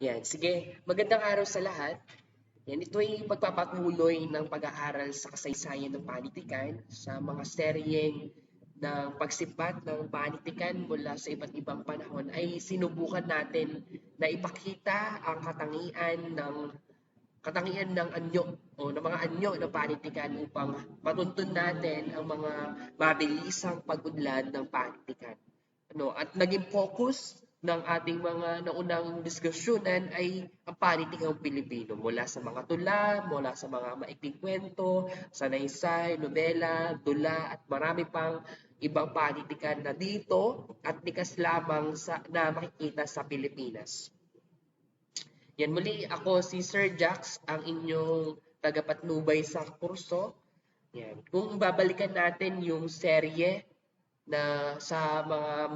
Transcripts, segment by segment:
Yan, sige. Magandang araw sa lahat. Yan, ito ay pagpapatuloy ng pag-aaral sa kasaysayan ng panitikan sa mga seryeng ng pagsipat ng panitikan mula sa iba't ibang panahon ay sinubukan natin na ipakita ang katangian ng anyo o ng mga anyo ng panitikan upang matuntun natin ang mga mabilisang pag-unlad ng panitikan. At naging focus ng ating mga naunang diskusyonan ay ang panitikang Pilipino mula sa mga tula, mula sa mga maikling kwento, sanaysay, nobela, dula at marami pang ibang panitikan na dito at likas lamang na makikita sa Pilipinas. Yan muli, ako si Sir Jax, ang inyong tagapatnubay sa kurso. Yan. Kung babalikan natin yung serye na sa mga ng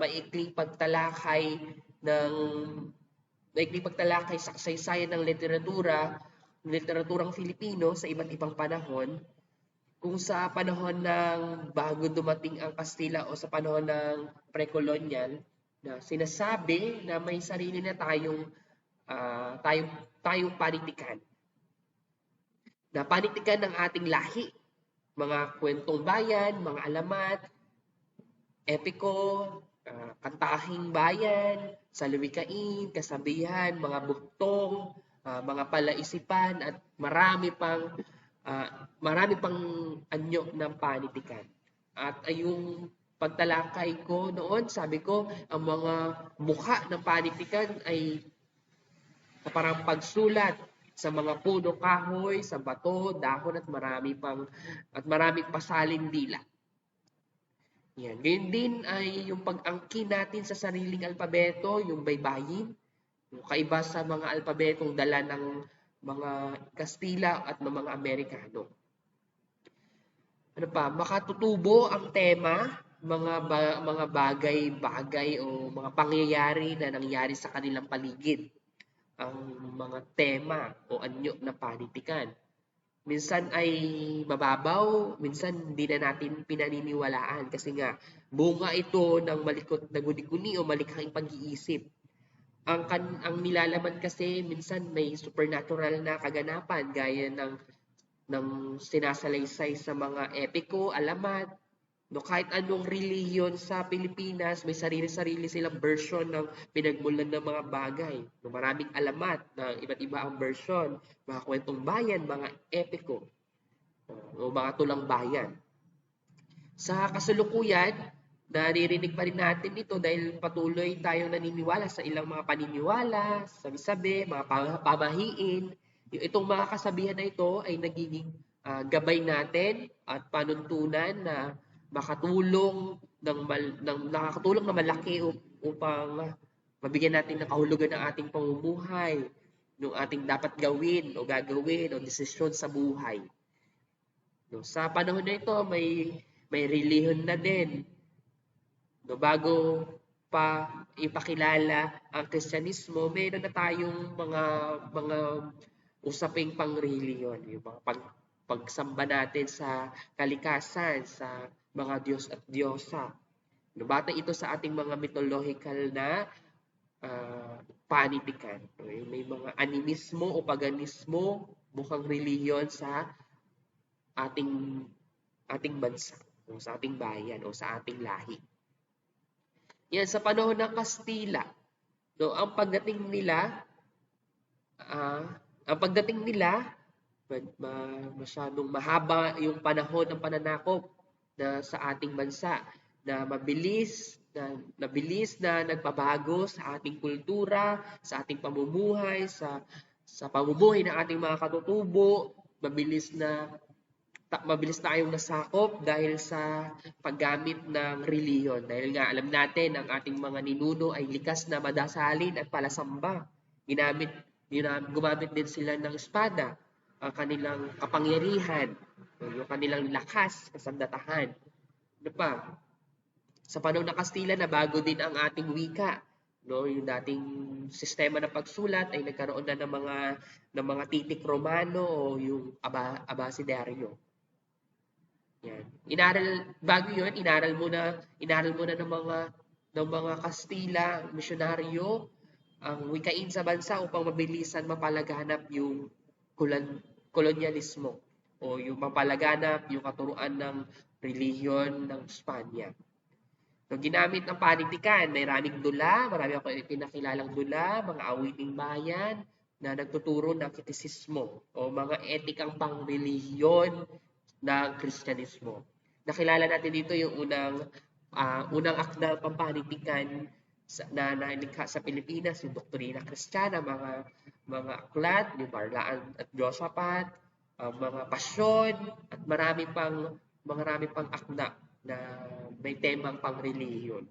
maikling pagtalakay sa kasaysayan ng literaturang Filipino sa iba't ibang panahon, kung sa panahon ng bago dumating ang Kastila o sa panahon ng pre-colonial, na sinasabi na may sarili na tayong panitikan. Na panitikan ng ating lahi, mga kwentong bayan, mga alamat, epiko, kantahing bayan, salawikain, kasabihan, mga buktong, mga palaisipan at marami pang anyo ng panitikan. At yung pagtalakay ko noon, sabi ko, ang mga mukha ng panitikan ay parang pagsulat sa mga puno kahoy, sa bato, dahon at maraming pasalin dila. Yan. Ganyan din ay yung pag-angkin natin sa sariling alpabeto, yung baybayin, yung kaiba sa mga alpabetong dala ng mga Kastila at ng mga Amerikano. Ano pa, makatutubo ang tema, mga bagay-bagay o mga pangyayari na nangyari sa kanilang paligid. Ang mga tema o anyo na panitikan. Minsan ay mababaw, minsan hindi na natin pinaniniwalaan kasi nga bunga ito ng malikot na guni-guni o malikhang pag-iisip. Ang nilalaman kasi minsan may supernatural na kaganapan gaya ng sinasalaysay sa mga epiko, alamat, no, kahit anong relihiyon sa Pilipinas, may sarili-sarili silang version ng pinagmulan ng mga bagay. No, maraming alamat na iba't iba ang version, mga kwentong bayan, mga epiko, o mga tulang bayan. Sa kasalukuyan, naririnig pa rin natin ito dahil patuloy tayong naniniwala sa ilang mga paniniwala, sabi-sabi, mga pamahiin. Itong mga kasabihan na ito ay nagiging gabay natin at panuntunan na nakakatulong na malaki upang mabigyan natin ng kahulugan ng ating pamumuhay, ng ating dapat gawin o gagawin o desisyon sa buhay. No, sa panahon na ito, may relihiyon na din. No, bago pa ipakilala ang Kristyanismo, mayroon na tayong mga usaping pangrelihiyon, yung mga pagsamba natin sa kalikasan, sa mga Diyos at Diyosa. Batay ito sa ating mga mythological na panitikan. May mga animismo o paganismo, mukhang relihiyon sa ating bansa, o sa ating bayan, o sa ating lahi. Yan, sa panahon ng Kastila, no, ang pagdating nila, masyadong mahaba yung panahon ng pananakop na sa ating bansa, na mabilis na nagbabago sa ating kultura, sa ating pamumuhay, sa pamumuhay ng ating mga katutubo, mabilis tayong nasakop dahil sa paggamit ng relihiyon. Dahil nga alam natin ang ating mga ninuno ay likas na madasalin at palasamba. Gumamit din sila ng espada, ang kanilang kapangyarihan, yung kanilang lakas, kasandatahan. Ano pa? Sa panahon ng Kastila, nabago din ang ating wika. No, yung dating sistema ng pagsulat ay nagkaroon na ng mga titik Romano o yung abasidaryo. Yan. Bago 'yun, inaral muna ng mga Kastila, misyonaryo ang wikain sa bansa upang mabilisan mapalaganap yung kolonyalismo o yung mapalaganap yung katuruan ng relihiyon ng Espanya. So, ginamit ng panitikan, may maraming dula, marami ako pinakilalang dula, mga awiting bayan na nagtuturo ng kritisismo o mga etikang pangrelihiyon ng Kristyanismo. Nakilala natin dito yung unang akdang pampanitikan na nalikha sa Pilipinas, yung Doktrina Kristiyana, mga aklat, yung Marlaan at Josaphat, mga pasyon, at marami pang akda na may temang pangrelihiyon.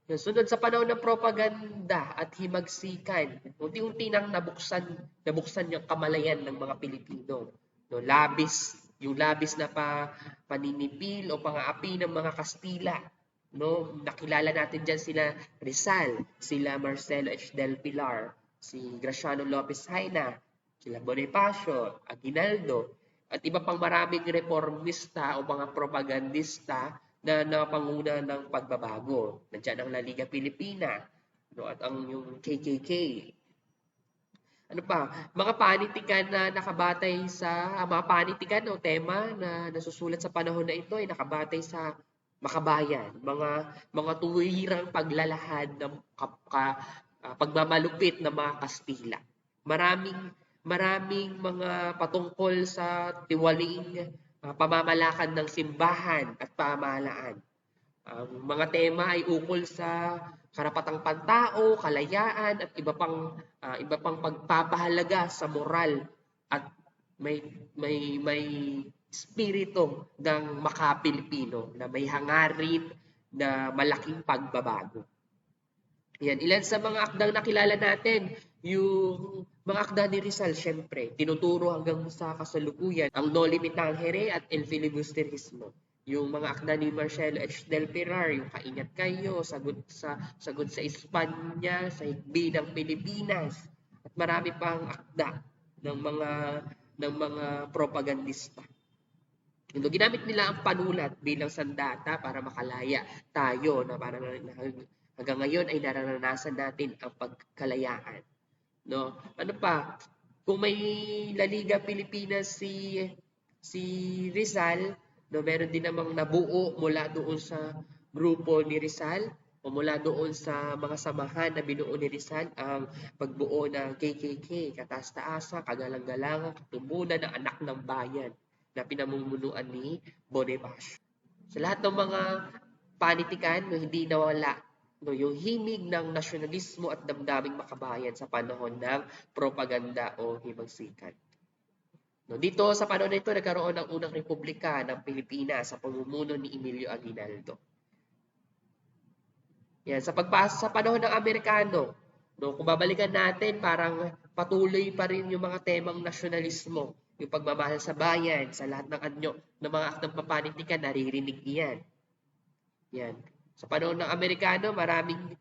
Sunod sa panahon ng propaganda at himagsikan, unti-unti nang nabuksan yung kamalayan ng mga Pilipino. No, yung labis na paninipil o pang-aapi ng mga Kastila. No, nakilala natin diyan sila Rizal, sila Marcelo H. del Pilar, si Graciano Lopez Haina, sila Bonifacio, Aguinaldo, at iba pang maraming reformista o mga propagandista na napanguna ng pagbabago. Nandiyan ang La Liga Pilipina, no, at ang yung KKK. Ano pa? Mga panitikan na nakabatay sa mga panitikan o tema na nasusulat sa panahon na ito ay nakabatay sa makabayan, mga tuwirang paglalahad ng pagmamalupit ng mga Kastila. Maraming mga patungkol sa tiwaling pamamalakad ng simbahan at pamahalaan. Ang mga tema ay ukol sa karapatang pantao, kalayaan at iba pang pagpapahalaga sa moral at may espiritu ng maka-Pilipino na may hangarin na malaking pagbabago. Yan, ilan sa mga akdang nakilala natin, yung mga akda ni Rizal, syempre, tinuturo hanggang sa kasalukuyan ang Noli Me Tangere at El Filibusterismo. Yung mga akda ni Marcelo H. del Pilar, yung Kaingat Kayo, sagot sa Espanya, sa hikbi ng Pilipinas, at marami pang akda ng mga propagandista. Ito, ginamit nila ang panulat bilang sandata para makalaya tayo na parang hanggang ngayon ay nararanasan natin ang pagkalayaan. No? Ano pa? Kung may La Liga Pilipinas si Rizal, no, meron din namang nabuo mula doon sa grupo ni Rizal o mula doon sa mga samahan na binuo ni Rizal ang pagbuo ng KKK, Kataas-Taasan, Kagalang-galangan, Katubunan ng Anak ng Bayan na pinamumunuan ni Bonifacio. Sa lahat ng mga panitikan, no, hindi nawala no, yung himig ng nasyonalismo at damdaming makabayan sa panahon ng propaganda o himagsikan. No, dito sa panahon na ito, nagkaroon ng unang republika ng Pilipinas sa pamumuno ni Emilio Aguinaldo. Yan, sa panahon ng Amerikano, no, kung babalikan natin, parang patuloy pa rin yung mga temang nasyonalismo, yung pagmamahal sa bayan, sa lahat ng anyo ng mga aktang papanitikan, naririnig iyan. Yan. Sa panahon ng Amerikano, maraming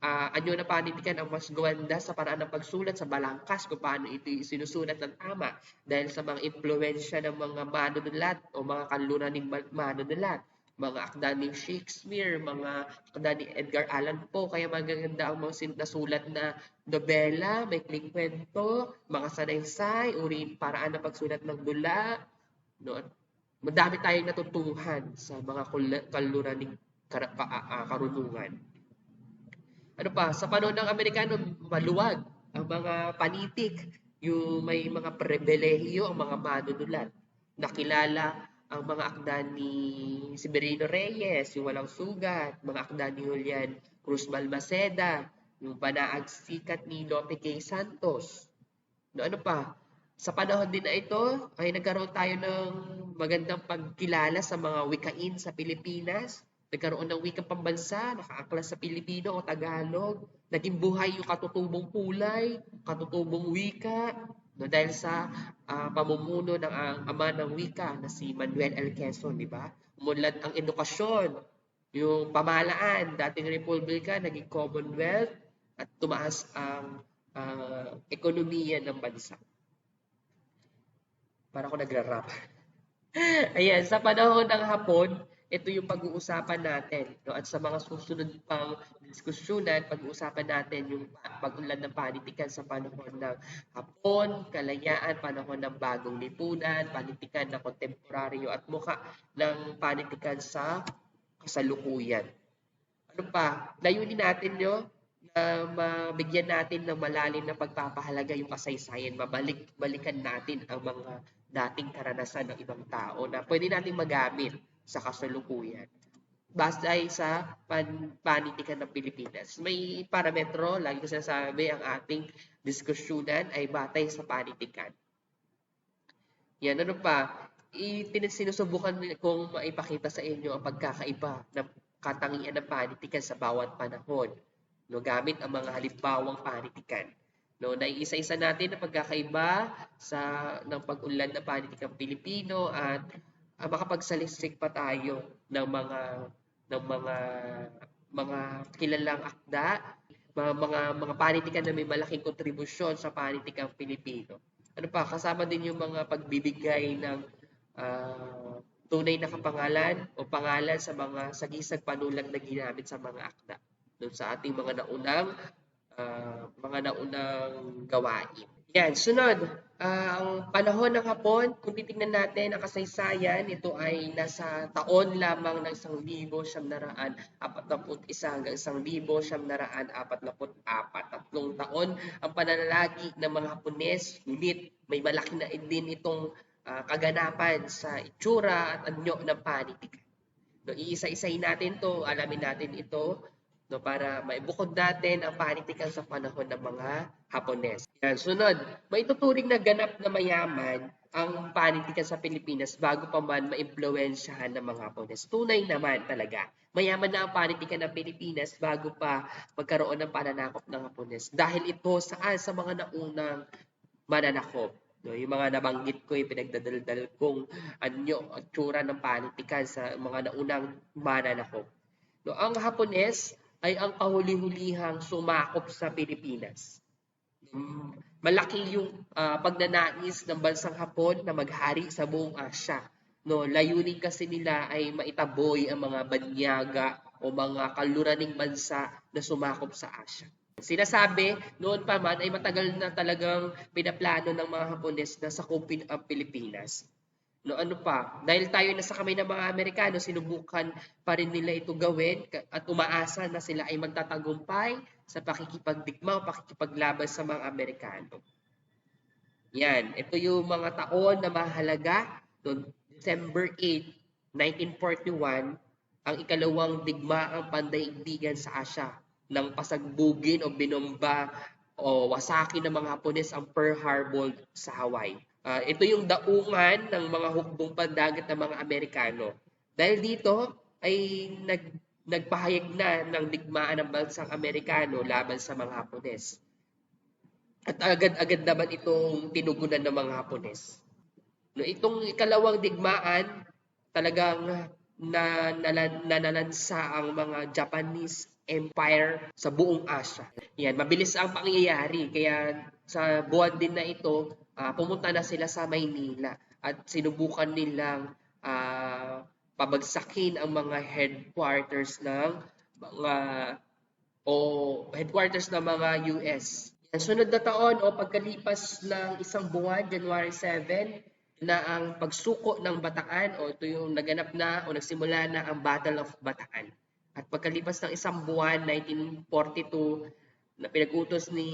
anyo na panitikan ang mas gawanda sa paraan ng pagsulat sa balangkas kung paano ito sinusulat ng tama dahil sa mga impluensya ng mga manunulat o mga kanluran ng manunulat, mga akda ni Shakespeare, mga akda ni Edgar Allan Poe, kaya magaganda ang mga nasulat na nobela, may kwento, mga sanaysay, paraan ng pagsulat ng dula, no? Madami tayong natutuhan sa mga kaluraning karunungan. Ano pa, sa panahon ng Amerikano, maluwag ang mga panitik, yung may mga pribilehiyo ang mga manunulat. Nakilala ang mga akda ni Severino Reyes, yung Walang Sugat, mga akda ni Julian Cruz Balmaceda, yung Panaag Sikat ni Lope K. Santos. No, ano pa, sa panahon din na ito ay nagkaroon tayo ng magandang pagkilala sa mga wikain sa Pilipinas. Nagkaroon ng wikang pambansa, nakaaklas sa Pilipino o Tagalog. Naging buhay yung katutubong kulay, katutubong wika, no, dahil sa pamumuno ng ama ng wika na si Manuel L. Quezon, di ba? Umunlad ang edukasyon, yung pamahalaan, dating republika, naging commonwealth, at tumaas ang ekonomiya ng bansa. Para ako nagra-rap. Ayan, sa panahon ng Hapon, ito yung pag-uusapan natin. No? At sa mga susunod pang diskusyonan, pag-uusapan natin yung pag-unlad ng panitikan sa panahon ng Hapon, kalayaan, panahon ng bagong lipunan, panitikan na kontemporaryo at muka ng panitikan sa kasalukuyan. Ano pa, layunin natin nyo na mabigyan natin ng malalim na pagpapahalaga yung kasaysayan, balikan natin ang mga dating karanasan ng ibang tao na pwede nating magamit sa kasalukuyan. Basta ay sa panitikan ng Pilipinas. May parametro, lagi ko sinasabi, ang ating diskusyonan ay batay sa panitikan. Yan, ano pa, sinusubukan kong maipakita sa inyo ang pagkakaiba ng katangian ng panitikan sa bawat panahon. No, gamit ang mga halimbawang panitikan. No, naiisa-isa natin ang pagkakaiba ng pag-unlad ng panitikang Pilipino at makapagsaliksik pa tayo ng mga kilalang akda, mga panitikan na may malaking kontribusyon sa panitikang Pilipino. Ano pa, kasama din yung mga pagbibigay ng tunay na kapangalan o pangalan sa mga sagisag panulat na ginamit sa mga akda doon sa ating mga naunang gawain. Yan, sunod. Ang panahon ng Hapon, kung titingnan natin ang kasaysayan, ito ay nasa taon lamang ng 1941 hanggang 1944. 3 taon ang pananalagi ng mga Hapones, ngunit may malaki na din itong kaganapan sa itsura at anyo ng panitikan. No, iisa-isahin natin to, alamin natin ito, no, para maibukod natin ang panitikan sa panahon ng mga Hapones. Yan, sunod, maituturing na ganap na mayaman ang panitikan sa Pilipinas bago pa man maimpluwensyahan ng mga Hapones. Tunay naman talaga, mayaman na ang panitikan ng Pilipinas bago pa magkaroon ng pananakop ng Hapones. Dahil ito saan sa mga naunang mananakop. No, yung mga nabanggit ko, yung pinagdadaldal kong anyo at tsura ng panitikan sa mga naunang mananakop. No, ang Hapones ay ang kahuli-hulihang sumakop sa Pilipinas. Malaki yung pagnanais ng bansang Hapon na maghari sa buong Asya. No, layunin kasi nila ay maitaboy ang mga banyaga o mga kaluraning bansa na sumakop sa Asya. Sinasabi, noon pa man ay matagal na talagang pinaplano ng mga Hapones na sakupin ang Pilipinas. No, ano pa, dahil tayo nasa kamay ng mga Amerikano, sinubukan pa rin nila ito gawin at umaasa na sila ay magtatagumpay sa pakikipagdigma o pakikipaglaban sa mga Amerikano. Yan, ito yung mga taon na mahalaga. No, December 8, 1941, ang ikalawang digmaang pandaigdigan sa Asya ng pasagbugin o binomba o wasaki ng mga Hapones ang Pearl Harbor sa Hawaii. Ito yung daungan ng mga hukbong pandagat ng mga Amerikano. Dahil dito ay nagpahayag na ng digmaan ng bansang Amerikano laban sa mga Hapones. At agad-agad naman itong tinugunan ng mga Hapones. No, itong ikalawang digmaan, talagang nanalansa ang mga Japanese Empire sa buong Asia. Yan, mabilis ang pangyayari. Kaya sa buwan din na ito, pumunta na sila sa Maynila at sinubukan nilang pabagsakin ang mga headquarters ng mga US. Ang sunod na taon o pagkalipas ng isang buwan, January 7, na ang pagsuko ng Bataan o ito yung naganap na o nagsimula na ang Battle of Bataan. At pagkalipas ng isang buwan, 1942, na pinag-utos ni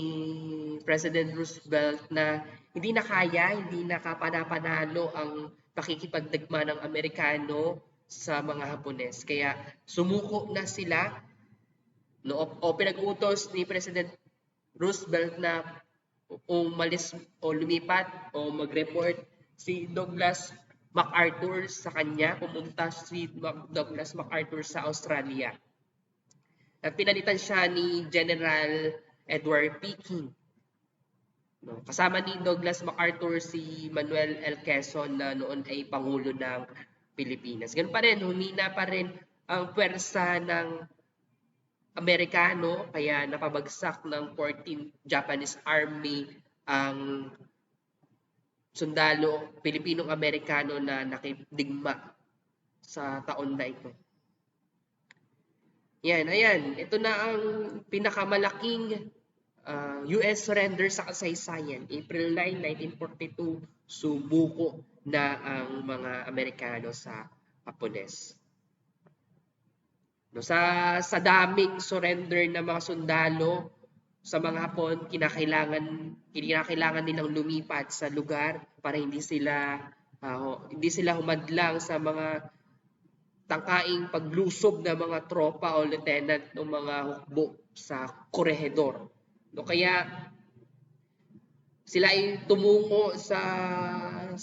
President Roosevelt na hindi na kaya, hindi na kapanapanalo ang pakikipagdigma ng Amerikano sa mga Hapones. Kaya sumuko na sila, no, o pinag-utos ni President Roosevelt na umalis o lumipat o mag-report si Douglas MacArthur sa kanya. Pumunta si Douglas MacArthur sa Australia. At pinalitan siya ni General Edward P. King. No, kasama ni Douglas MacArthur si Manuel L. Quezon na noon ay Pangulo ng Pilipinas. Ganun pa rin, humina pa rin ang pwersa ng Amerikano, kaya napabagsak ng 14th Japanese Army ang sundalo Pilipinong-Amerikano na nakidigma sa taon na ito. Yan, ayan. Ito na ang pinakamalaking US surrender sa kasaysayan. April 9, 1942, sumuko na ang mga Amerikano sa Hapones. No, sa daming surrender ng mga sundalo sa mga Hapon, kinakailangan nilang lumipat sa lugar para hindi sila humadlang sa mga tangkaing paglusob ng mga tropa o lieutenant o mga hukbo sa korehedor. No, kaya sila ay tumungo sa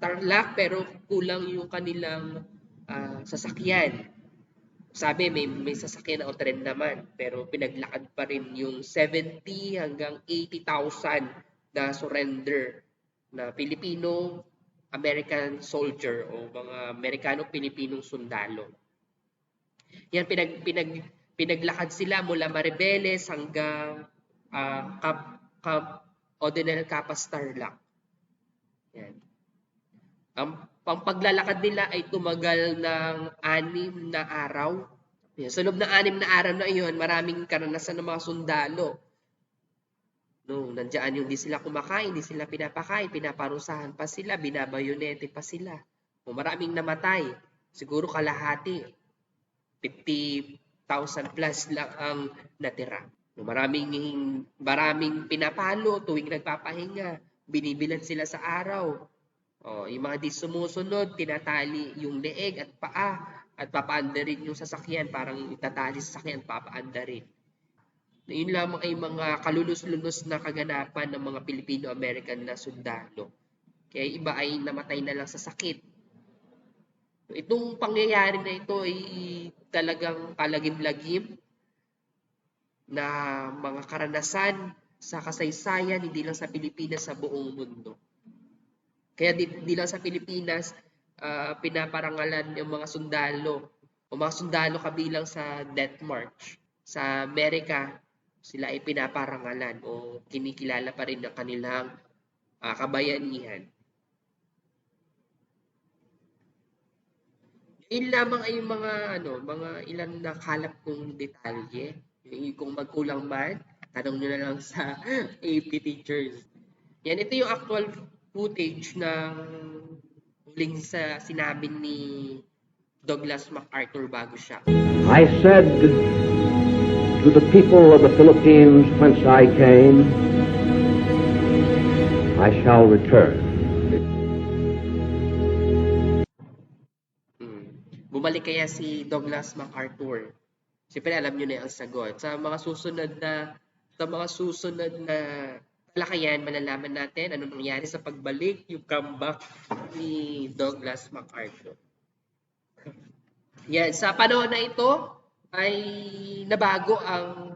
Tarlac pero kulang yung kanilang sasakyan. Sabi may sasakyan o tren naman pero pinaglakad pa rin yung 70 hanggang 80,000 na surrender na Filipino American soldier o mga Amerikano-Pilipinong sundalo. Yan pinaglakad sila mula Maribeles hanggang Camp Odinel Capas Tarlac. Yan. Ang paglalakad nila ay tumagal ng 6 na araw. Yan. Sa loob ng 6 na araw na iyon, maraming karanasan ng mga sundalo. No, nandiyan yung di sila kumakain, di sila pinapakain, pinaparusahan pa sila, binabayonete pa sila. O maraming namatay, siguro kalahati. 50,000 plus lang ang natira. No, maraming pinapalo tuwing nagpapahinga, binibilad sila sa araw. Yung mga di sumusunod, tinatali yung leeg at paa at papaanda rin yung sasakyan, parang itatali sa sasakyan, papaanda rin. Yun lamang ay mga kalunos-lunos na kaganapan ng mga Pilipino-American na sundalo. Kaya iba ay namatay na lang sa sakit. Itong pangyayari na ito ay talagang kalagim-lagim na mga karanasan sa kasaysayan, hindi lang sa Pilipinas, sa buong mundo. Kaya di lang sa Pilipinas, pinaparangalan yung mga sundalo o mga sundalo kabilang sa Death March. Sa Amerika, sila ay pinaparangalan o kinikilala pa rin ng kanilang kabayanihan. Yun lamang ay mga ilan na kalap kong detalye. Kung magkulang man, tanong nyo na lang sa AP teachers. Yan, ito yung actual footage ng huling sinabi ni Douglas MacArthur bago siya. I said to the people of the Philippines whence I came, I shall return. Bumalik kaya si Douglas MacArthur? Siyempre alam niyo na ang sagot. Sa mga susunod na talakayan, malalaman natin ano nangyari sa pagbalik, yung comeback ni Douglas MacArthur. Yan, sa panahon na ito ay nabago ang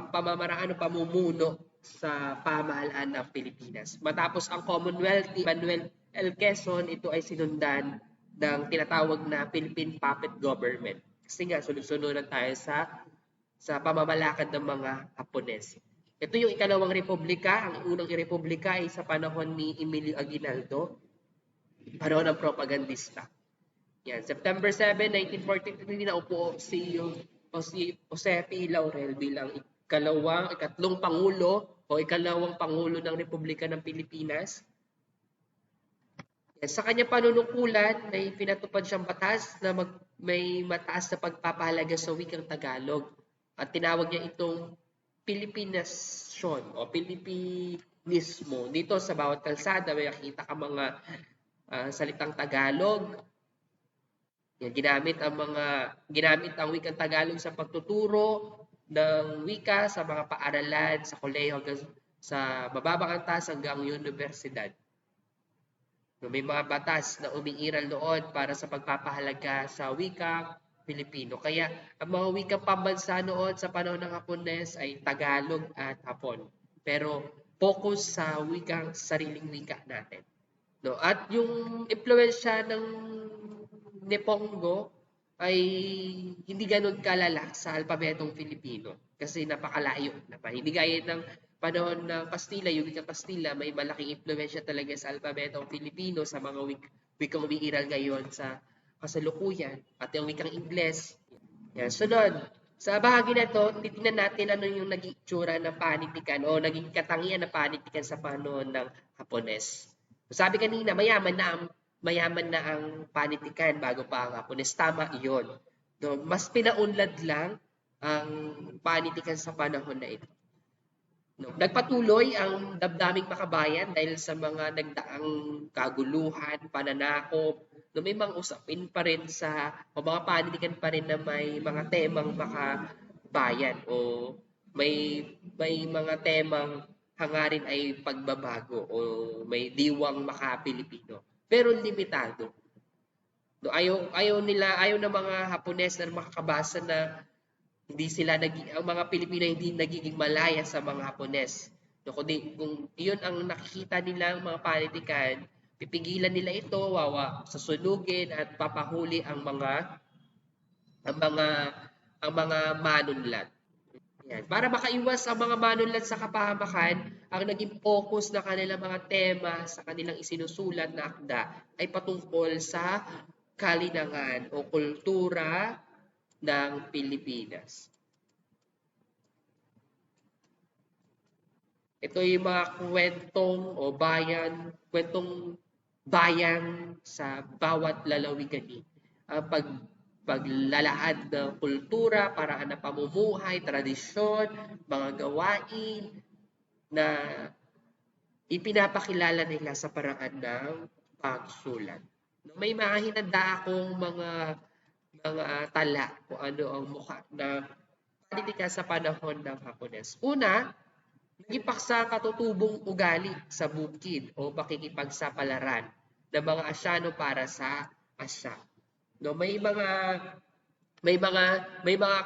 pamamaraan o pamumuno sa pamahalaan ng Pilipinas. Matapos ang Commonwealth ni Manuel L. Quezon, ito ay sinundan ng tinatawag na Philippine Puppet Government. Kasi nga, sunod-sunod na tayo sa pamamalakad ng mga Hapones. Ito yung ikalawang republika. Ang unang republika ay sa panahon ni Emilio Aguinaldo, panahon ng propagandista. Yan, September 7, 1943, naupo si Jose P. Laurel bilang ikatlong pangulo o ikalawang pangulo ng Republika ng Pilipinas. Sa kanya panunungkulan, may pinatupad siyang batas na may mataas na pagpapahalaga sa wikang Tagalog at tinawag niya itong Pilipinasyon o Pilipinismo. Dito sa bawat kalsada may nakita ka mga salitang Tagalog. Yan, ginamit ang wikang Tagalog sa pagtuturo ng wika sa mga paaralan, sa kolehiyo hanggang sa mababang antas hanggang universidad. May mga batas na umiiral doon para sa pagpapahalaga sa wikang Pilipino. Kaya ang mga wikang pambansa noon sa panahon ng Hapones ay Tagalog at Hapon. Pero focus sa sariling wika natin. No? At yung impluwensya ng Nepongo ay hindi ganun kalala sa alpabetong Filipino kasi napakalayo na pa. Hindi gaya ng panahon ng Kastila, yung wikang Kastila, may malaking impluwensya talaga sa alpabetong Filipino sa mga wikang umiiral ngayon sa kasalukuyan at yung wikang Ingles. Yan. Sunod, sa bahagi na to, titingnan natin ano yung naging itsura ng panitikan o naging katangian ng panitikan sa panahon ng Hapones. Sabi kanina, mayaman na ang panitikan bago pa ang Hapones. Tama iyon. No, mas pinaunlad lang ang panitikan sa panahon na ito. No, nagpatuloy ang damdaming makabayan dahil sa mga nagdaang kaguluhan, pananakop, no, may mga usapin pa rin o mga panitikan pa rin na may mga temang makabayan o may mga temang hangarin ay pagbabago o may diwang maka-Pilipino. Pero limitado. No, ayaw ng mga Hapones na makakabasa na ang mga Pilipino hindi nagiging malaya sa mga Hapones. No, kundi kung iyon ang nakikita nilang mga panitikan, pipigilan nila ito, sasunugin at papahuli ang mga manunlat. Yan. Para makaiwas ang mga manunlat sa kapahamakan, ang naging focus na kanilang mga tema sa kanilang isinusulat na akda ay patungkol sa kalinangan o kultura ng Pilipinas. Ito yung mga kwentong bayan sa bawat lalawigan. Paglalahad ng kultura, paraan ng pamumuhay, tradisyon, mga gawain na ipinapakilala nila sa paraan ng pagsulat. May mga hinanda akong mga tala kung ano ang mukha na panitikan sa panahon ng Hapones. Una, naging paksa katutubong ugali sa bukid o pakikipagsapalaran ng mga Asyano para sa Asya. No, may mga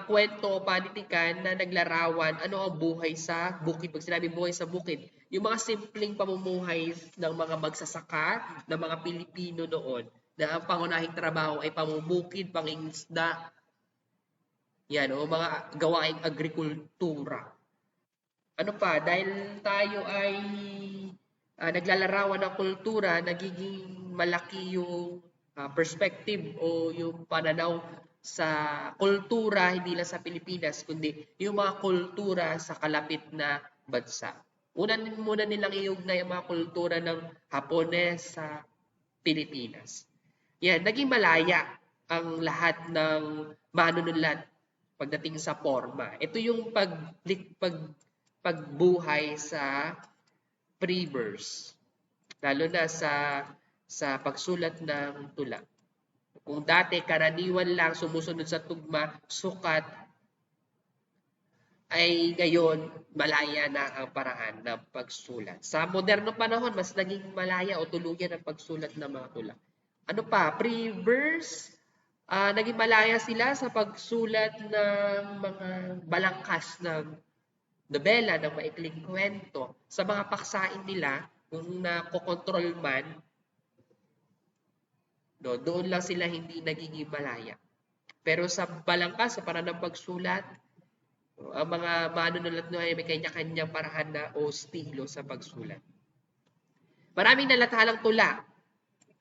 kwento o panitikan na naglarawan ano ang buhay sa bukid. Pag sinabi buhay sa bukid, yung mga simpleng pamumuhay ng mga magsasaka, ng mga Pilipino noon, na ang pangunahing trabaho ay pamumukid, pangingisda, yan, o mga gawaing agrikultura. Ano pa, dahil tayo ay naglalarawan ng kultura, nagiging malaki yung perspective o yung pananaw sa kultura, hindi lang sa Pilipinas, kundi yung mga kultura sa kalapit na bansa. Muna nilang iugnay ang mga kultura ng Hapones sa Pilipinas. Yan, naging malaya ang lahat ng manunulat pagdating sa forma. Ito yung pagbuhay sa pre-verse, lalo na sa pagsulat ng tula. Kung dati karaniwan lang sumusunod sa tugma, sukat, ay ngayon malaya na ang paraan ng pagsulat. Sa moderno panahon, mas naging malaya o tuluyan ang pagsulat ng mga tula. Ano pa? Pre-verse, naging malaya sila sa pagsulat ng mga balangkas ng nobela, ng maikling kwento. Sa mga paksain nila, kung nakokontrol man, no, doon lang sila hindi nagiging malaya. Pero sa balangkas, sa paraan ng pagsulat, ang mga manunulat ay may kanya-kanyang paraan na o estilo sa pagsulat. Maraming nalathalang tula.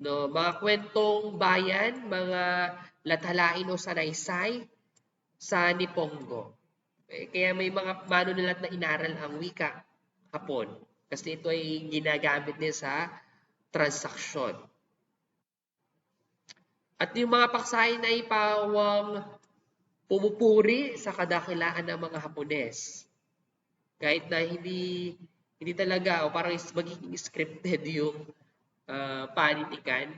No, mga kwentong bayan, mga lathalain o sanaysay sa Nipongo. Kaya may mga manunulat na inaral ang wika Hapon kasi ito ay ginagamit din sa transaksyon. At yung mga paksain ay pawang pumupuri sa kadakilaan ng mga Hapones. Kahit na hindi talaga o parang magiging scripted yung panitikan.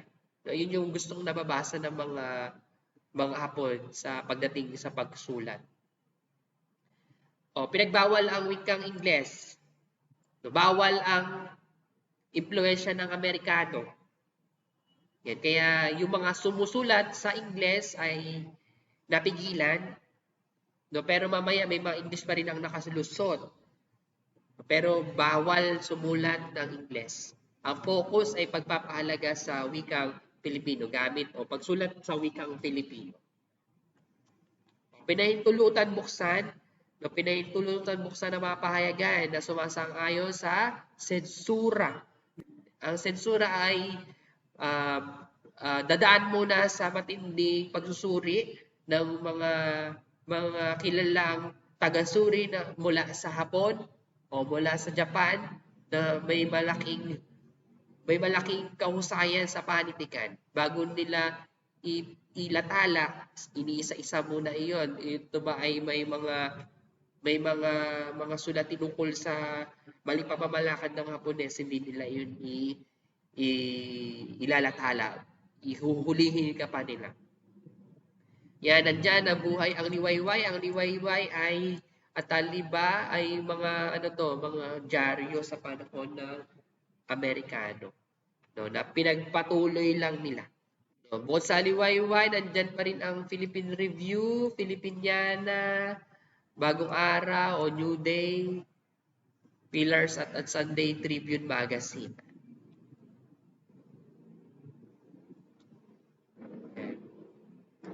Yun yung gustong nababasa ng mga Hapon sa pagdating sa pagsulat. Pinagbawal ang wikang Ingles. Bawal ang impluwensya ng Amerikano. Yan, kaya yung mga sumusulat sa Ingles ay napigilan. Pero mamaya may mga English pa rin ang nakasalusot. Pero bawal sumulat ng Ingles. Ang focus ay pagpapahalaga sa wikang Pilipino gamit o pagsulat sa wikang Pilipino. Pinahintulutan buksan ng mga pahayagan na sumasang-ayon sa sensura. Ang sensura ay dadaan muna sa matinding pagsusuri ng mga kilalang taga-suri na mula sa Hapon o mula sa Japan na may malaking kahusayan sa panitikan bago nila ilathala, iniisa-isa muna iyon. Ito ba ay may mga sulat tungkol sa maling pamamalakad ng Hapones, hindi nila yun ilalathala. Ihuhulihin ka pa nila. Yan, nandyan nabuhay ang liwayway. Ang liwayway ay at taliba ay mga dyaryo sa panahon ng Amerikano, no, na pinagpatuloy lang nila. No, bukod sa liwayway, nandyan pa rin ang Philippine Review, Filipiniana, Bagong Araw o New Day, Pillars at Sunday Tribune Magazine.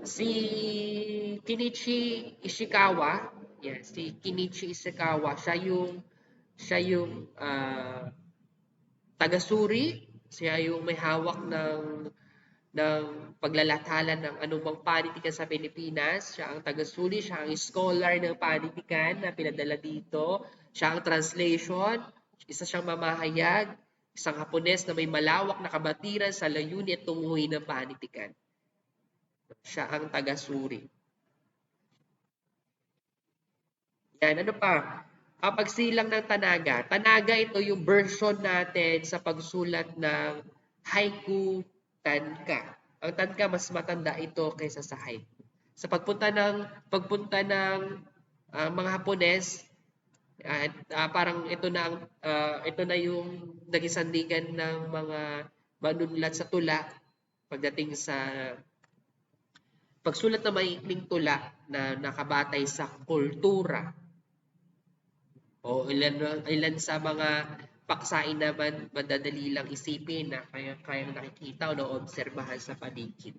Si Kenichi Ishikawa, siya yung taga-suri, siya yung may hawak ng paglalathala ng anumang panitikan sa Pilipinas. Siya ang taga-suri, siya ang scholar ng panitikan na pinadala dito. Siya ang translation, isa siyang mamahayag, isang Hapones na may malawak na kabatiran sa layunin at tunghuin ng panitikan. Siya ang taga-suri. Yan, ano pa? Ang pagsilang ng Tanaga. Tanaga, ito yung version natin sa pagsulat ng haiku tanka. Ang tanka mas matanda ito kaysa sa haiku. Sa pagpunta ng mga Hapones, parang ito na yung naging sandigan ng mga manunlat sa tula pagdating sa pagsulat ng maikling tula na nakabatay sa kultura. O ilan sa mga paksain naman madadali lang isipin na kayang nakikita o naobserbahan sa paligid.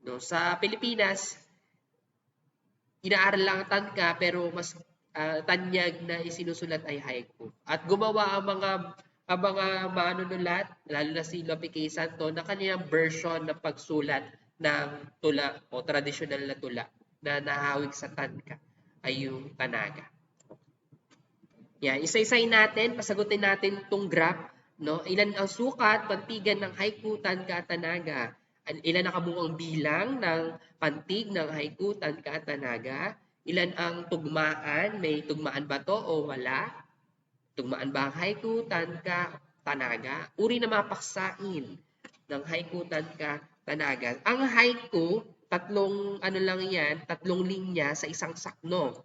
No, sa Pilipinas, inaaral lang ang tanka pero mas tanyag na isinusulat ay haiku. At gumawa ang mga manunulat, lalo na si Lope K. Santo, na kanyang version ng pagsulat ng tula o tradisyonal na tula na nahawig sa tanka ay yung Tanaga. Yan, isa-isay natin, pasagutin natin itong graph, no? Ilan ang sukat, pantigan ng haiku, tanka at tanaga? Ilan ang kabuuang bilang ng pantig ng haiku, tanka at tanaga? Ilan ang tugmaan? May tugmaan ba to o wala? Tugmaan ba ang haiku, tanka, tanaga? Uri ng mga paksain ng haiku, tanka, tanaga. Ang haiku, tatlong linya sa isang sakno.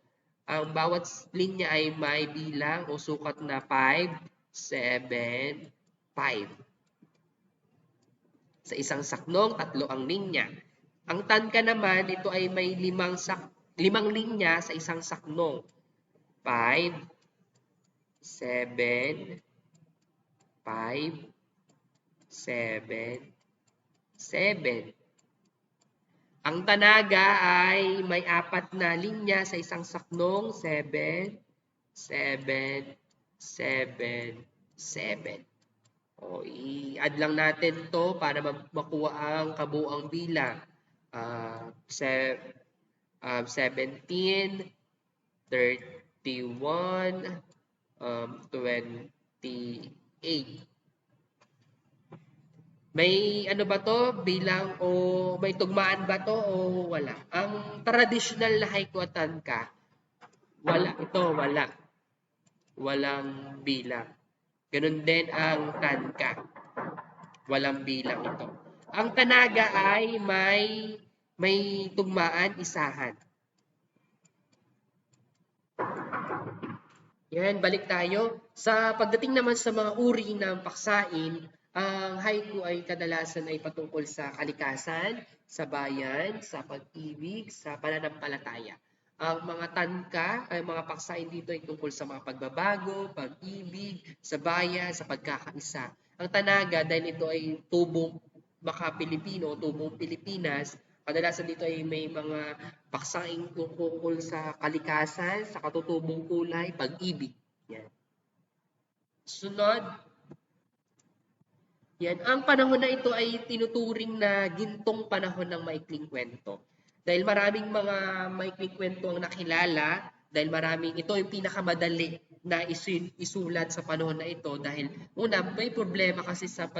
Ang bawat linya ay may bilang o sukat na 5, 7, 5. Sa isang saknong, 3 ang linya. Ang tanka naman, ito ay may 5 linya sa isang saknong. 5, 7, 5, 7, 7. Ang tanaga ay may 4 na linya sa isang saknong, 7, 7, 7, 7. O, i-add lang natin to para makuha ang kabuuang bilang. 17, 31, 28. May ano ba to? Bilang o may tugmaan ba to o wala? Ang traditional na haiku at tanka, wala. Ito, wala. Walang bilang. Ganun din ang tanka. Walang bilang ito. Ang tanaga ay may tugmaan, isahan. Yan, balik tayo. Sa pagdating naman sa mga uri ng paksain, ang haiku ay kadalasan ay patungkol sa kalikasan, sa bayan, sa pag-ibig, sa pananampalataya. Ang mga tanka, ay mga paksain dito ay tungkol sa mga pagbabago, pag-ibig, sa bayan, sa pagkakaisa. Ang tanaga, dahil ito ay tubong maka-Pilipino, tubong Pilipinas, kadalasan dito ay may mga paksain tungkol sa kalikasan, sa katutubong kulay, pag-ibig. Yan. Sunod, Yan, ang panahon na ito ay tinuturing na gintong panahon ng maikling kwento. Dahil maraming mga maikling kwento ang nakilala, dahil maraming ito yung pinakamadali na isulat sa panahon na ito dahil una may problema kasi sa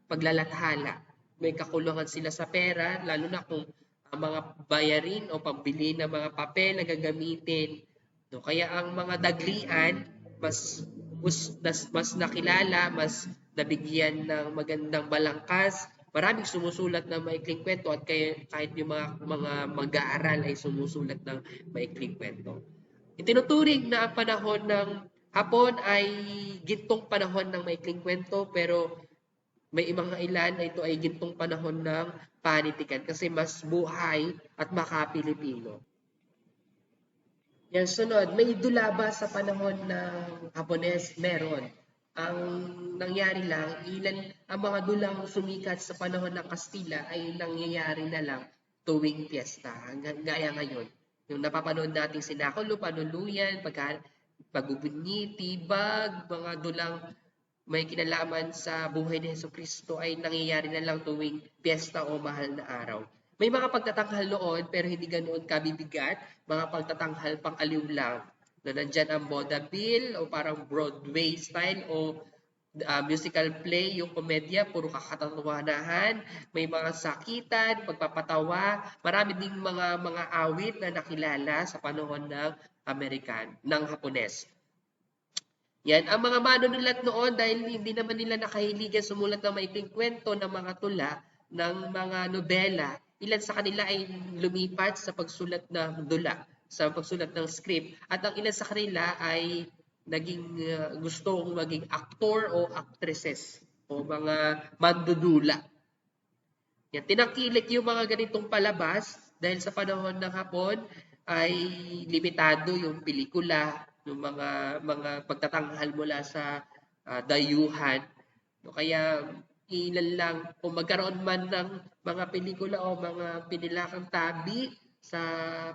paglalathala. May kakulangan sila sa pera lalo na kung ang mga bayarin o pambili ng mga papel na gagamitin. No, kaya ang mga daglian mas nakilala, mas nabigyan ng magandang balangkas. Maraming sumusulat ng maikling kwento at kahit yung mga mag-aaral ay sumusulat ng maikling kwento. Itinuturing na ang panahon ng Hapon ay gintong panahon ng maikling kwento pero may mga ilan na ito ay gintong panahon ng panitikan kasi mas buhay at makapilipino. Yan, sunod, may dula ba sa panahon ng Hapones? Meron. Ang nangyari lang, ang mga dulang sumikat sa panahon ng Kastila ay nangyayari na lang tuwing piyesta. Gaya ngayon, yung napapanood nating Sinakulo, Panuluyan, Pagubunyi, Tibag, mga dulang may kinalaman sa buhay ni Jesucristo ay nangyayari na lang tuwing piyesta o mahal na araw. May mga pagtatanghal noon pero hindi ganoon kabibigat, mga pagtatanghal pang aliw lang. Na nandyan ang vaudeville o parang Broadway style o musical play, yung komedya, puro kakatatawanan, may mga sakitan, pagpapatawa, marami ding mga awit na nakilala sa panahon ng ng Hapones. Yan, ang mga manunulat noon dahil hindi naman nila nakahiligan sumulat ng maikling kwento ng mga tula, ng mga nobela, ilan sa kanila ay lumipat sa pagsulat ng dula, sa pagsulat ng script. At ang ilan sa kanila ay naging gustong maging aktor o actresses o mga mandudula. Yan, tinangkilik yung mga ganitong palabas dahil sa panahon ng Hapon ay limitado yung pelikula, yung mga pagtatanghal mula sa dayuhan. No, kaya ilan lang, kung magkaroon man ng mga pelikula o mga pinilakang tabi sa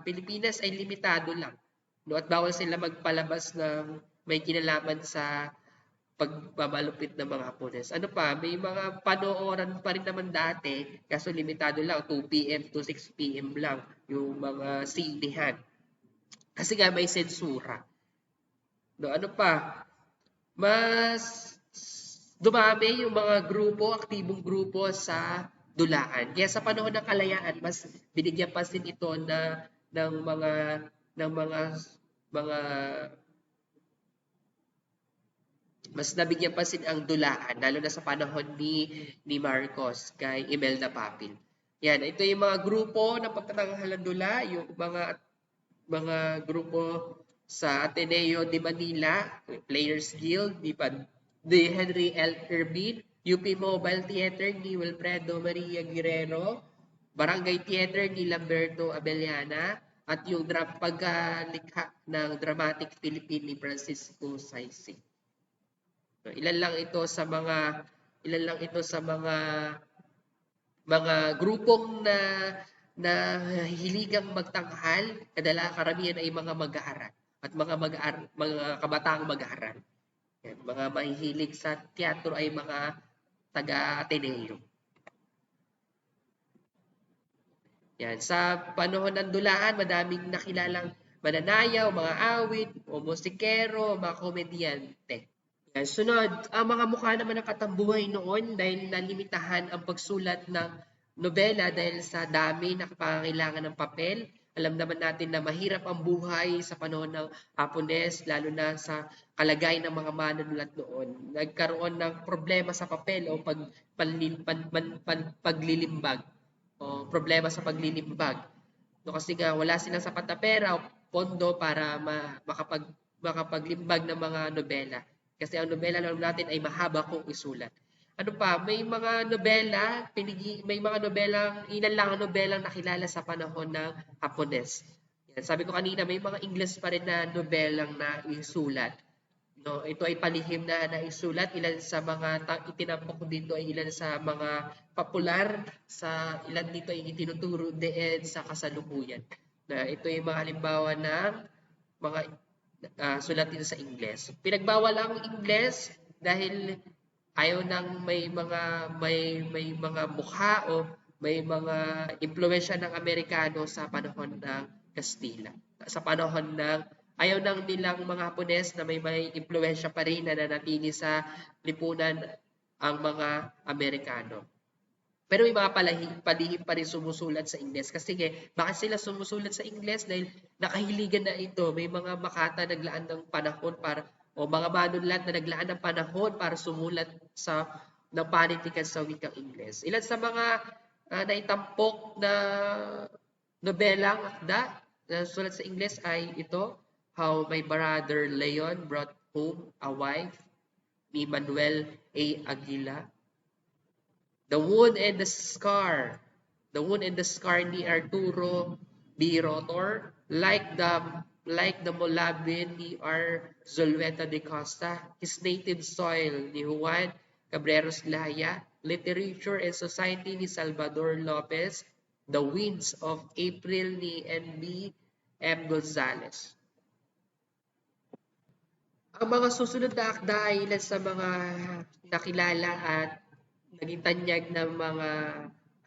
Pilipinas ay limitado lang. No, at bawal sila magpalabas ng may kinalaman sa pagbabalupit ng mga Hapones. Ano pa, may mga panooran pa rin naman dati, kaso limitado lang, 2 p.m. to 6 p.m. lang yung mga sinehan. Kasi nga may sensura. No, ano pa, mas dumami yung mga grupo, aktibong grupo sa dulaan. Kaya sa panahon ng kalayaan, mas binigyan pansin ito ng mga mas nabigyan pansin ang dulaan, lalo na sa panahon ni Marcos kay Imelda Papil. Yan, ito yung mga grupo ng pagtatanghalan dula, yung mga grupo sa Ateneo de Manila, Players Guild, ni Henry L. Irvin, UP Mobile Theater ni Wilfredo Maria Guerrero, Barangay Theater ni Lamberto Abellana, at yung paglikha ng Dramatic Philippine ni Francisco Saisig. Ilan lang ito sa mga grupong na hiligang magtanghal, karamihan ay mga mag-aaral at mga kabataang mag-aaral. Yan, mga mahihilig sa teatro ay mga taga-Ateneo. Yan, sa panahon ng dulaan, madaming nakilalang mananayaw, mga awit, o musikero, mga komedyante. Yan, sunod, ang mga mukha naman ng katambuhay noon dahil nalimitahan ang pagsulat ng nobela dahil sa dami na pangangailangan ng papel. Alam naman natin na mahirap ang buhay sa panahon ng Hapones, lalo na sa kalagayan ng mga manunulat noon. Nagkaroon ng problema sa papel o paglilimbag o problema sa paglilimbag. No, kasi nga wala silang sapat na pera o pondo para makapaglimbag ng mga nobela. Kasi ang nobela alam natin ay mahaba kung isulat. Ano pa, may mga ilan lang ang nobelang nakilala sa panahon ng Hapones. Yan, sabi ko kanina, may mga Ingles pa rin na nobelang na isulat. No, ito ay palihim na naisulat. Ilan sa mga itinampok dito ay ilan sa mga popular, sa ilan dito ay itinuturo din sa kasalukuyan. Na ito ay mga halimbawa ng mga sulat dito sa Ingles. Pinagbawal ang Ingles dahil Ayaw nang may mga mukha o may mga impluwensya ng Amerikano sa panahon ng Kastila. Sa panahon ng ayaw nang nilang mga Hapones na may impluwensya pa rin na nanatili sa lipunan ang mga Amerikano. Pero may mga palihim pa rin sumusulat sa Ingles. Kasi bakit sila sumusulat sa Ingles? Dahil nakahiligan na ito. May mga makata naglaan ng panahon para o mga manunulat na naglaan ng panahon para sumulat ng panitikan sa wikang Ingles. Ilan sa mga naitampok na nobelang akda na sulat sa Ingles ay ito, How My Brother Leon Brought Home a Wife ni Manuel A. Aguila. The Wound and the Scar. The Wound and the Scar ni Arturo B. Rotor. Like the Molabin ni R. Zulueta de Costa. His Native Soil ni Juan Cabreros Laya. Literature and Society ni Salvador Lopez. The Winds of April ni N.B. M. Gonzalez. Ang mga susunod na akda ay ilan sa mga nakilala at naging tanyag ng mga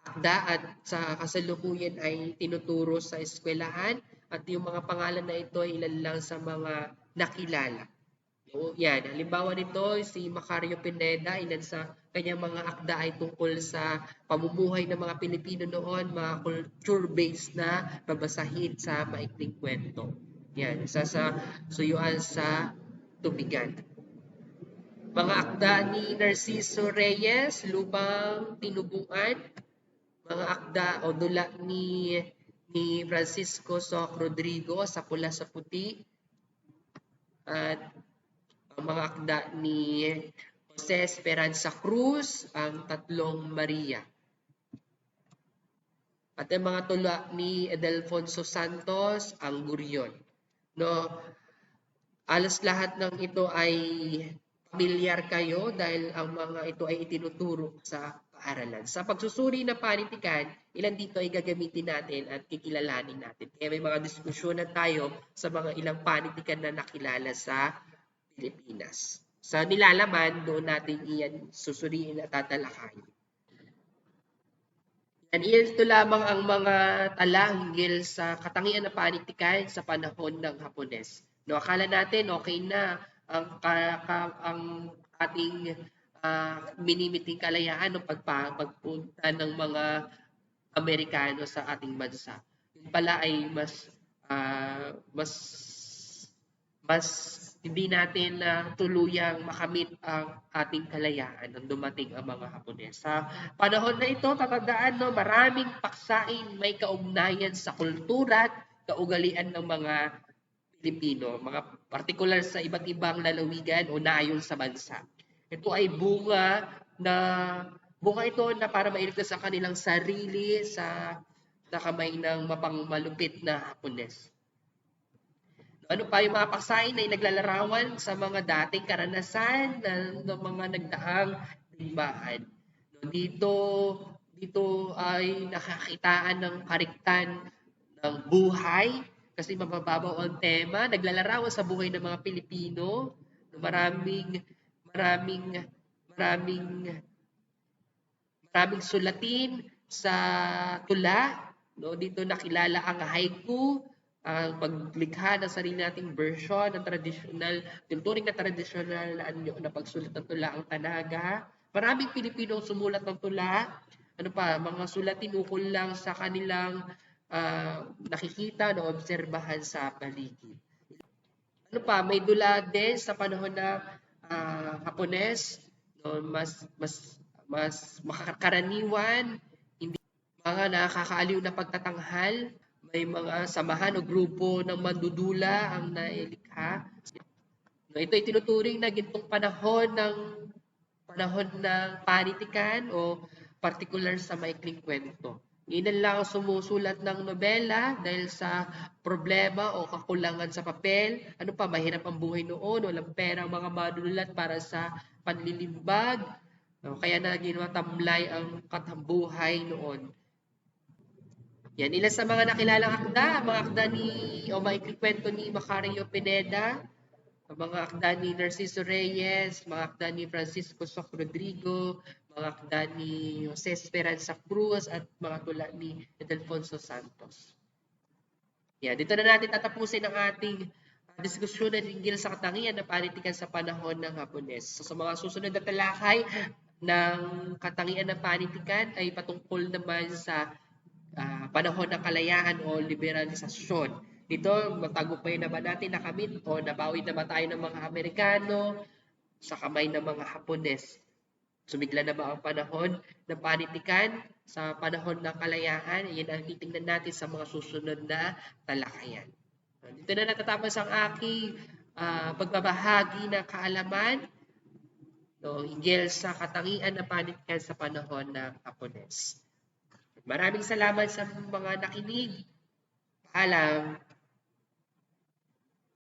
akda at sa kasalukuyan ay tinuturo sa eskwelahan at yung mga pangalan na ito ay ilan lang sa mga nakilala. So, yan. Halimbawa nito, si Macario Pineda, ilan sa kanyang mga akda ay tungkol sa pamumuhay ng mga Pilipino noon, mga culture-based na babasahin sa maikling kwento. Yan. Isa sa suyuan sa tubigan. Mga akda ni Narciso Reyes, Lupang Tinubuan, mga akda o dula ni Francisco Soc Rodrigo, Sa Pula sa Puti, at ang mga akda ni Jose Esperanza Cruz, Ang Tatlong Maria. At ang mga tula ni Edelfonso Santos, Ang Guryon. No, alos lahat ng ito ay pamilyar kayo dahil ang mga ito ay itinuturo sa paaralan. Sa pagsusuri ng panitikan, ilan dito ay gagamitin natin at kikilalanin natin. Kaya may mga diskusyon na tayo sa mga ilang panitikan na nakilala sa Pilipinas. Sa nilalaman, doon natin iyan susuriin at tatalakayin. Ito lamang ang mga tala hinggil sa katangian ng panitikan sa panahon ng Hapones. No, akala natin okay na ang ating minimiting kalayaan o pagpunta ng mga Amerikano sa ating bansa. Yung pala ay mas hindi natin tuluyang makamit ang ating kalayaan nang dumating ang mga Hapones. Sa panahon na ito, tatandaan, no, maraming paksain may kaugnayan sa kultura at kaugalian ng mga Pilipino, mga partikular sa iba't ibang lalawigan o nayon sa bansa. Ito ay bunga ito na para mailigtas sa kanilang sarili sa kamay ng mapangmalupit na Hapones. Ano pa yung mga paksain ay naglalarawan sa mga dating karanasan ng mga nagdaang digmaan. Dito ay nakakitaan ng kariktan ng buhay kasi mabababaw ang tema, naglalarawan sa buhay ng mga Pilipino, maraming sulatin sa tula, no? Dito nakilala ang haiku, ang paglikha ng sarili nating version ng traditional, tuturing na traditional na pagsulat ng tula ang Tanaga. Maraming Pilipino sumulat ng tula. Ano pa, mga sulatin ukol lang sa kanilang nakikita na obserbahan sa paligid. Ano pa, may dula din sa panahon na Hapones, no, mas makakaraniwan, hindi mga nakakaaliw na pagtatanghal, may mga samahan o grupo ng mandudula ang nailikha. No, ito ay tinuturing na gintong panahon ng panitikan o particular sa maikling kwento. Ilan lang ang sumusulat ng nobela dahil sa problema o kakulangan sa papel. Ano pa, mahirap ang buhay noon, walang pera ang mga manunulat para sa panlilimbag. No, kaya na ginawa tamlay ang katambuhay noon. Yan, ilan sa mga nakilalang akda, mga akda o maikling kwento ni Macario Pineda. Ang mga akda ni Narciso Reyes, mga akda ni Francisco Soc Rodrigo, mga akda ni Jose Esperanza Cruz, at mga tula ni Edelfonso Santos. Yan, dito na natin tatapusin ang ating diskusyon na hinggil sa katangian na panitikan sa panahon ng Hapones. So, sa mga susunod na talakay ng katangian ng panitikan ay patungkol naman sa panahon ng kalayaan o liberalisasyon. Dito, matagumpay naman natin nakamit o nabawi naman tayo ng mga Amerikano sa kamay ng mga Hapones. Sumigla na ba ang panahon ng panitikan sa panahon ng kalayaan? Yan ang titingnan natin sa mga susunod na talakayan. Dito na natatapos ang aking pagbabahagi ng kaalaman hinggil sa katangian ng panitikan sa panahon ng Hapones. Maraming salamat sa mga nakinig. Paalam.